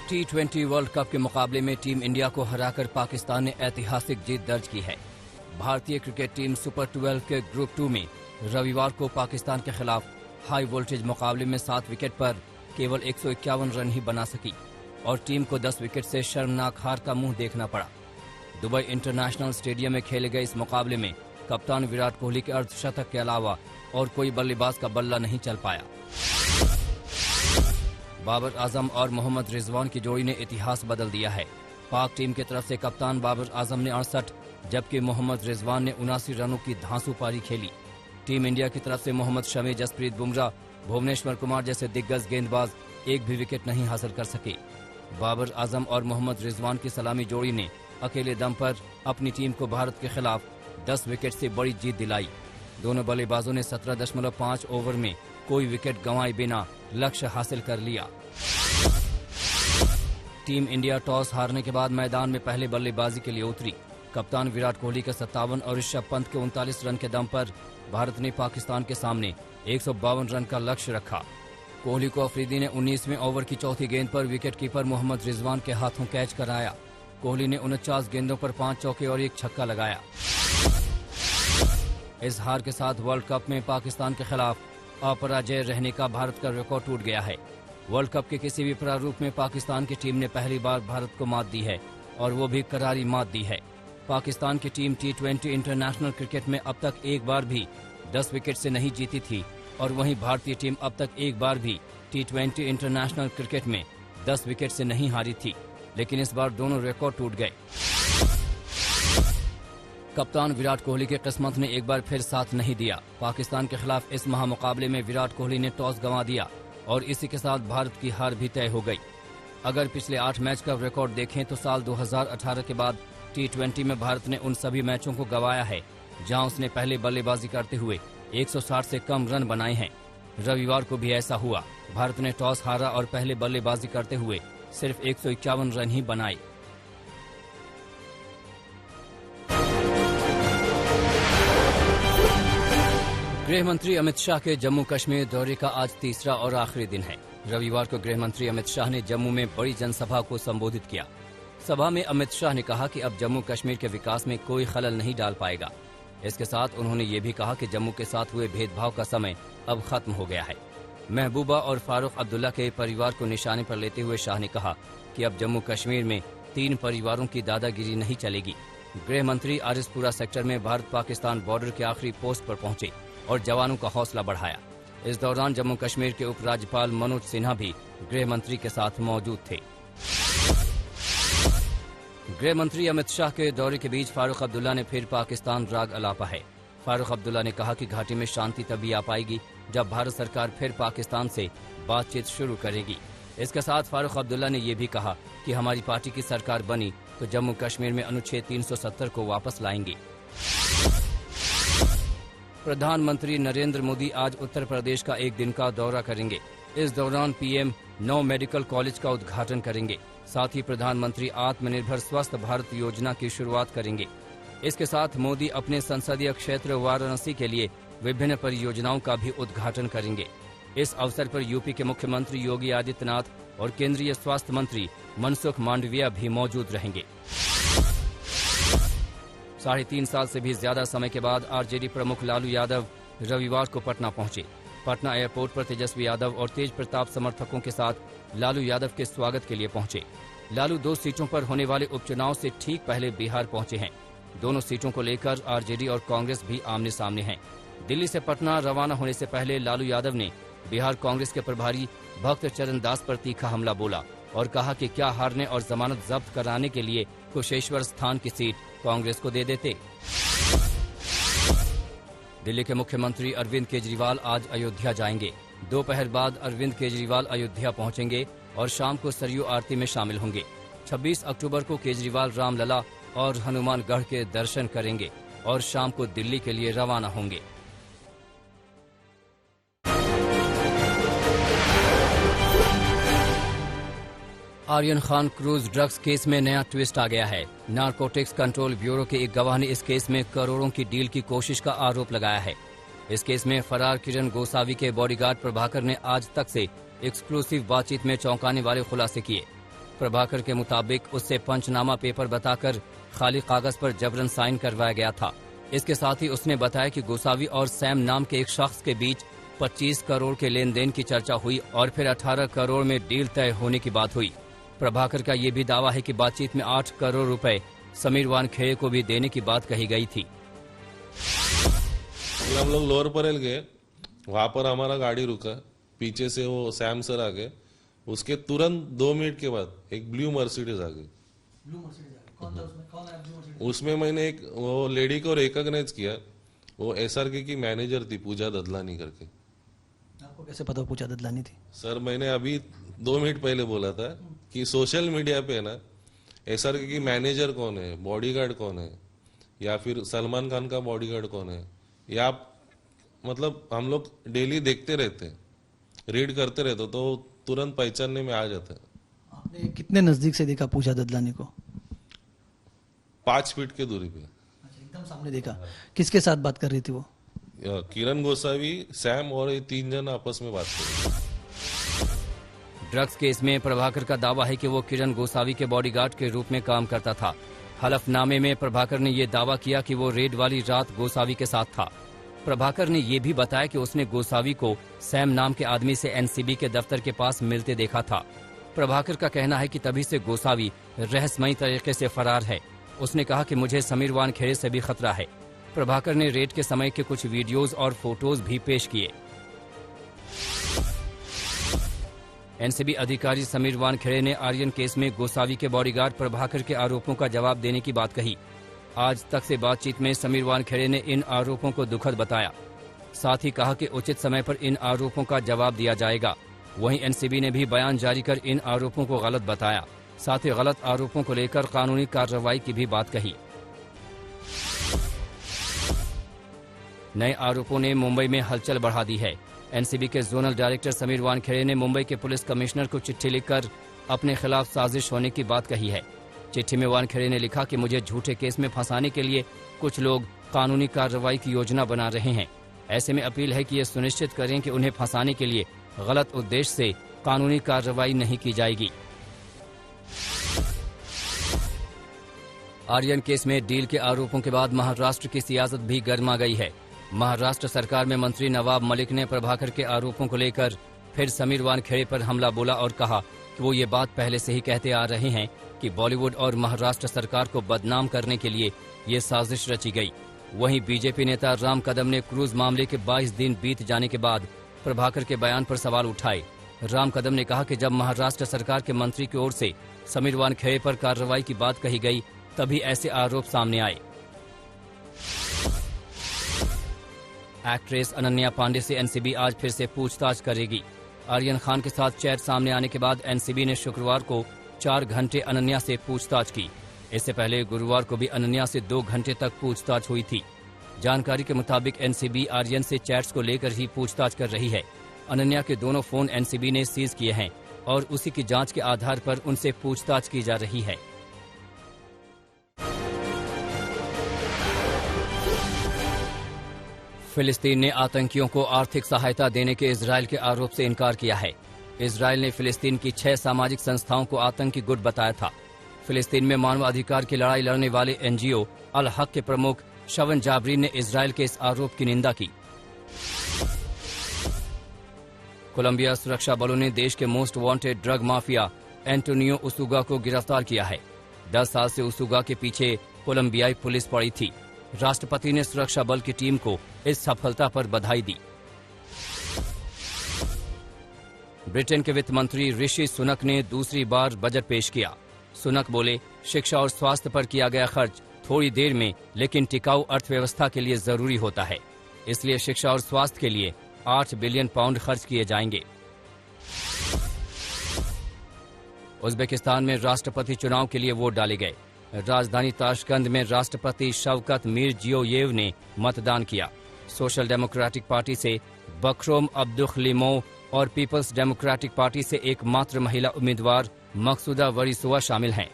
T20 world cup के मुकाबले में टीम इंडिया को हराकर पाकिस्तान ने ऐतिहासिक जीत दर्ज की है। भारतीय क्रिकेट टीम सुपर 12 के ग्रुप 2 में रविवार को पाकिस्तान के खिलाफ हाई वोल्टेज मुकाबले में 7 विकेट पर केवल 151 रन ही बना सकी और टीम को 10 विकेट से शर्मनाक हार का मुंह देखना पड़ा। दुबई इंटरनेशनल स्टेडियम में खेले गए इस मुकाबले में कप्तान विराट कोहली के अर्धशतक के अलावा और कोई बल्लेबाज का बल्ला नहीं चल पाया। बाबर आजम और मोहम्मद रिजवान की जोड़ी ने इतिहास बदल दिया है। पाक टीम की तरफ से कप्तान बाबर आजम ने 68 जबकि मोहम्मद रिजवान ने 79 रनों की धांसू पारी खेली। टीम इंडिया की तरफ से मोहम्मद शमी, जसप्रीत बुमराह, भुवनेश्वर कुमार जैसे दिग्गज गेंदबाज एक भी विकेट नहीं हासिल कर सके। बाबर आजम और मोहम्मद रिजवान की सलामी जोड़ी ने अकेले दम पर अपनी टीम को भारत के खिलाफ 10 विकेट से बड़ी जीत दिलाई। दोनों बल्लेबाजों ने 17.5 ओवर में कोई विकेट गंवाए बिना लक्ष्य हासिल कर लिया। टीम इंडिया टॉस हारने के बाद मैदान में पहले बल्लेबाजी के लिए उतरी। कप्तान विराट कोहली के 57 और ऋषभ पंत के 39 रन के दम पर भारत ने पाकिस्तान के सामने 152 रन का लक्ष्य रखा। कोहली को अफरीदी ने 19वें ओवर की चौथी गेंद पर विकेटकीपर मोहम्मद रिजवान के हाथों कैच कराया। कोहली ने 49 गेंदों पर 5 चौके और 1 छक्का लगाया। इस हार के साथ वर्ल्ड कप में पाकिस्तान के खिलाफ अपराजय रहने का भारत का रिकॉर्ड टूट गया है। वर्ल्ड कप के किसी भी प्रारूप में पाकिस्तान की टीम ने पहली बार भारत को मात दी है और वो भी करारी मात दी है। पाकिस्तान की टीम T20 इंटरनेशनल क्रिकेट में अब तक एक बार भी 10 विकेट से नहीं जीती थी और वहीं भारतीय टीम अब तक एक बार भी T20 इंटरनेशनल क्रिकेट में 10 विकेट से नहीं हारी थी, लेकिन इस बार दोनों रिकॉर्ड टूट गए। कप्तान विराट कोहली की किस्मत ने एक बार फिर साथ नहीं दिया। पाकिस्तान के खिलाफ इस महामुकाबले में विराट कोहली ने टॉस गंवा दिया और इसी के साथ भारत की हार भी तय हो गई। अगर पिछले 8 मैच का रिकॉर्ड देखें तो साल 2018 के बाद T20 में भारत ने उन सभी मैचों को गंवाया है जहां उसने पहले बल्लेबाजी करते हुए 160 से कम रन बनाए हैं। रविवार को भी ऐसा हुआ। भारत ने टॉस हारा और पहले बल्लेबाजी करते हुए सिर्फ 151 रन ही बनाए। गृह मंत्री अमित शाह के जम्मू कश्मीर दौरे का आज तीसरा और आखिरी दिन है। रविवार को गृह मंत्री अमित शाह ने जम्मू में बड़ी जनसभा को संबोधित किया। सभा में अमित शाह ने कहा कि अब जम्मू कश्मीर के विकास में कोई खलल नहीं डाल पाएगा। इसके साथ उन्होंने ये भी कहा कि जम्मू के साथ हुए भेदभाव का समय अब खत्म हो गया है। महबूबा और फारूक अब्दुल्ला के परिवार को निशाने पर लेते हुए शाह ने कहा कि अब जम्मू कश्मीर में 3 परिवारों की दादागिरी नहीं चलेगी। गृह मंत्री आरिसपुरा सेक्टर में भारत पाकिस्तान बॉर्डर के आखिरी पोस्ट पर पहुंचे और जवानों का हौसला बढ़ाया। इस दौरान जम्मू कश्मीर के उपराज्यपाल मनोज सिन्हा भी गृह मंत्री के साथ मौजूद थे। गृह मंत्री अमित शाह के दौरे के बीच फारूक अब्दुल्ला ने फिर पाकिस्तान राग अलापा है। फारूक अब्दुल्ला ने कहा कि घाटी में शांति तभी आ पाएगी जब भारत सरकार फिर पाकिस्तान से बातचीत शुरू करेगी। इसके साथ फारूक अब्दुल्ला ने यह भी कहा कि हमारी पार्टी की सरकार बनी तो जम्मू कश्मीर में अनुच्छेद 370 को वापस लाएंगे। प्रधानमंत्री नरेंद्र मोदी आज उत्तर प्रदेश का 1 दिन का दौरा करेंगे। इस दौरान पीएम 9 मेडिकल कॉलेज का उद्घाटन करेंगे। साथ ही प्रधानमंत्री आत्मनिर्भर स्वस्थ भारत योजना की शुरुआत करेंगे। इसके साथ मोदी अपने संसदीय क्षेत्र वाराणसी के लिए विभिन्न परियोजनाओं का भी उद्घाटन करेंगे। इस अवसर पर यूपी के मुख्यमंत्री योगी आदित्यनाथ और केंद्रीय स्वास्थ्य मंत्री मनसुख मांडविया भी मौजूद रहेंगे। 3.5 साल से भी ज्यादा समय के बाद आरजेडी प्रमुख लालू यादव रविवार को पटना पहुंचे। पटना एयरपोर्ट पर तेजस्वी यादव और तेज प्रताप समर्थकों के साथ लालू यादव के स्वागत के लिए पहुंचे। लालू 2 सीटों पर होने वाले उपचुनाव से ठीक पहले बिहार पहुंचे हैं। दोनों सीटों को लेकर आरजेडी और कांग्रेस भी आमने सामने हैं। दिल्ली से पटना रवाना होने से पहले लालू यादव ने बिहार कांग्रेस के प्रभारी भक्त चरण दास पर तीखा हमला बोला और कहा कि क्या हारने और जमानत जब्त कराने के लिए कुशेश्वर स्थान की सीट कांग्रेस को दे देते। दिल्ली के मुख्यमंत्री अरविंद केजरीवाल आज अयोध्या जाएंगे। दोपहर बाद अरविंद केजरीवाल अयोध्या पहुंचेंगे और शाम को सरयू आरती में शामिल होंगे। 26 अक्टूबर को केजरीवाल रामलला और हनुमानगढ़ के दर्शन करेंगे और शाम को दिल्ली के लिए रवाना होंगे। Aryan Khan cruise drugs case में नया ट्विस्ट आ गया है। नारकोटिक्स कंट्रोल ब्यूरो के एक गवाह ने इस केस में करोड़ों की डील की कोशिश का आरोप लगाया है। इस केस में फरार किरण गोसावी के बॉडीगार्ड प्रभाकर ने आज तक से एक्सक्लूसिव बातचीत में चौंकाने वाले खुलासे किए। प्रभाकर के मुताबिक उससे पंचनामा पेपर बताकर खाली कागज पर जबरन साइन करवाया गया था। इसके साथ ही उसने बताया कि गोसावी और सैम नाम के एक शख्स के बीच 25 करोड़ के लेन देन की चर्चा हुई और फिर 18 करोड़ में डील तय होने की बात हुई। प्रभाकर का ये भी दावा है कि बातचीत में 8 करोड़ रुपए समीर वानखेड़े को भी देने की बात कही गई थी। हम लोग लोअर परेल गए, वहां पर हमारा गाड़ी रुका, पीछे से वो सैम सर आ गए, उसके तुरंत 2 मिनट के बाद एक ब्लू मर्सिडीज आ गई। उसमें मैंने एक वो लेडी को रिकॉग्नाइज किया, वो एसआरके की मैनेजर थी पूजा ददलानी करके। आपको कैसे पता पूजा ददलानी थी? सर मैंने अभी 2 मिनट पहले बोला था कि सोशल मीडिया पे ना एसआरके की मैनेजर कौन है, बॉडीगार्ड कौन है, या फिर सलमान खान का बॉडीगार्ड कौन है, या मतलब हम लोग डेली देखते रहते, रीड करते रहते, तो तुरंत पहचानने में आ जाता है। आपने कितने नजदीक से देखा पूजा ददलानी को? 5 फीट की दूरी पे। अच्छा, एकदम सामने देखा। किसके साथ बात कर रही थी वो? किरण गोसावी, सैम और ये 3 जन आपस में बात कर रहे थे। ड्रग्स केस में प्रभाकर का दावा है कि वो किरण गोसावी के बॉडीगार्ड के रूप में काम करता था। हलफनामे में प्रभाकर ने ये दावा किया कि वो रेड वाली रात गोसावी के साथ था। प्रभाकर ने यह भी बताया कि उसने गोसावी को सैम नाम के आदमी से एनसीबी के दफ्तर के पास मिलते देखा था। प्रभाकर का कहना है कि तभी से गोसावी रहस्यमयी तरीके से फरार है। उसने कहा कि मुझे समीर वानखेड़े से भी खतरा है। प्रभाकर ने रेड के समय के कुछ वीडियोज और फोटोज भी पेश किए। एनसीबी अधिकारी समीर वानखेड़े ने आर्यन केस में गोसावी के बॉडीगार्ड प्रभाकर के आरोपों का जवाब देने की बात कही। आज तक से बातचीत में समीर वानखेड़े ने इन आरोपों को दुखद बताया। साथ ही कहा कि उचित समय पर इन आरोपों का जवाब दिया जाएगा। वहीं एनसीबी ने भी बयान जारी कर इन आरोपों को गलत बताया। साथ ही गलत आरोपों को लेकर कानूनी कार्रवाई की भी बात कही। नए आरोपों ने मुंबई में हलचल बढ़ा दी है। एनसीबी के जोनल डायरेक्टर समीर वानखेड़े ने मुंबई के पुलिस कमिश्नर को चिट्ठी लिखकर अपने खिलाफ साजिश होने की बात कही है। चिट्ठी में वानखेड़े ने लिखा कि मुझे झूठे केस में फंसाने के लिए कुछ लोग कानूनी कार्रवाई की योजना बना रहे हैं। ऐसे में अपील है कि ये सुनिश्चित करें कि उन्हें फंसाने के लिए गलत उद्देश्य से कानूनी कार्रवाई नहीं की जाएगी। आर्यन केस में डील के आरोपों के बाद महाराष्ट्र की सियासत भी गर्मा गई है। महाराष्ट्र सरकार में मंत्री नवाब मलिक ने प्रभाकर के आरोपों को लेकर फिर समीर वानखेड़े पर हमला बोला और कहा कि वो ये बात पहले से ही कहते आ रहे हैं कि बॉलीवुड और महाराष्ट्र सरकार को बदनाम करने के लिए ये साजिश रची गई। वहीं बीजेपी नेता राम कदम ने क्रूज मामले के 22 दिन बीत जाने के बाद प्रभाकर के बयान पर सवाल उठाए। राम कदम ने कहा कि जब महाराष्ट्र सरकार के मंत्री की ओर से समीर वानखेड़े पर कार्रवाई की बात कही गई तभी ऐसे आरोप सामने आए। एक्ट्रेस अनन्या पांडे से एनसीबी आज फिर से पूछताछ करेगी। आर्यन खान के साथ चैट सामने आने के बाद एनसीबी ने शुक्रवार को 4 घंटे अनन्या से पूछताछ की। इससे पहले गुरुवार को भी अनन्या से 2 घंटे तक पूछताछ हुई थी। जानकारी के मुताबिक एनसीबी आर्यन से चैट्स को लेकर ही पूछताछ कर रही है। अनन्या के दोनों फोन एनसीबी ने सीज किए हैं और उसी की जांच के आधार पर उनसे पूछताछ की जा रही है। फिलिस्तीन ने आतंकियों को आर्थिक सहायता देने के इजरायल के आरोप से इनकार किया है। इजरायल ने फिलिस्तीन की 6 सामाजिक संस्थाओं को आतंकी गुट बताया था। फिलिस्तीन में मानवाधिकार की लड़ाई लड़ने वाले एनजीओ अल हक के प्रमुख शवन जाबरीन ने इजरायल के इस आरोप की निंदा की। कोलंबिया सुरक्षा बलों ने देश के most wanted drug mafia Antonio Usuga को गिरफ्तार किया है। 10 साल से उसुगा के पीछे कोलंबियाई पुलिस पड़ी थी। राष्ट्रपति ने सुरक्षा बल की टीम को इस सफलता पर बधाई दी। ब्रिटेन के वित्त मंत्री ऋषि सुनक ने दूसरी बार बजट पेश किया। सुनक बोले, शिक्षा और स्वास्थ्य पर किया गया खर्च थोड़ी देर में लेकिन टिकाऊ अर्थव्यवस्था के लिए जरूरी होता है, इसलिए शिक्षा और स्वास्थ्य के लिए 8 बिलियन पाउंड खर्च किए जाएंगे। उज्बेकिस्तान में राष्ट्रपति चुनाव के लिए वोट डाले गए। राजधानी ताशकंद में राष्ट्रपति शवकत मिरजियोयेव ने मतदान किया। सोशल डेमोक्रेटिक पार्टी से बखरोम अब्दुखलिमोव और पीपल्स डेमोक्रेटिक पार्टी से एकमात्र महिला उम्मीदवार मकसूदा वरीसोवा शामिल हैं।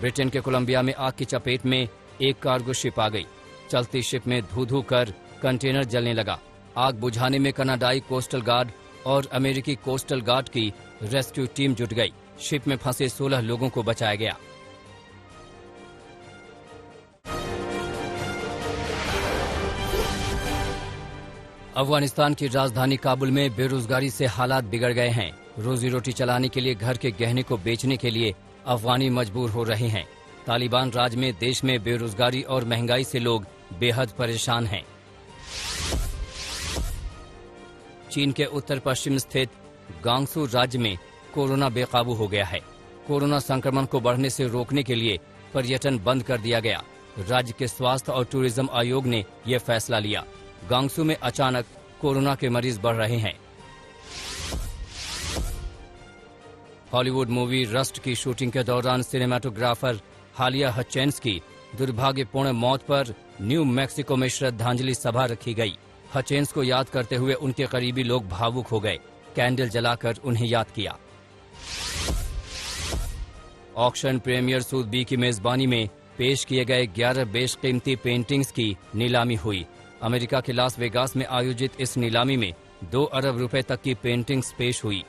ब्रिटेन के कोलंबिया में आग की चपेट में एक कार्गो शिप आ गई। चलती शिप में धू धू कर कंटेनर जलने लगा। आग बुझाने में कनाडाई कोस्टल गार्ड और अमेरिकी कोस्टल गार्ड की रेस्क्यू टीम जुट गई। शिप में फंसे 16 लोगों को बचाया गया। अफगानिस्तान की राजधानी काबुल में बेरोजगारी से हालात बिगड़ गए हैं। रोजी रोटी चलाने के लिए घर के गहने को बेचने के लिए अफगानी मजबूर हो रहे हैं। तालिबान राज में देश में बेरोजगारी और महंगाई से लोग बेहद परेशान हैं। चीन के उत्तर पश्चिम स्थित गांगसू राज्य में कोरोना बेकाबू हो गया है। कोरोना संक्रमण को बढ़ने से रोकने के लिए पर्यटन बंद कर दिया गया। राज्य के स्वास्थ्य और टूरिज्म आयोग ने यह फैसला लिया। गांगसू में अचानक कोरोना के मरीज बढ़ रहे हैं। हॉलीवुड मूवी रस्ट की शूटिंग के दौरान सिनेमाटोग्राफर हालिया हचेंस की दुर्भाग्यपूर्ण मौत पर न्यू मैक्सिको में श्रद्धांजलि सभा रखी गई। हचेंस को याद करते हुए उनके करीबी लोग भावुक हो गए। कैंडल जलाकर उन्हें याद किया। ऑक्शन प्रीमियर सूदबी की मेजबानी में पेश किए गए 11 बेशकीमती पेंटिंग्स की नीलामी हुई। अमेरिका के लास वेगास में आयोजित इस नीलामी में 2 अरब रुपए तक की पेंटिंग्स पेश हुई।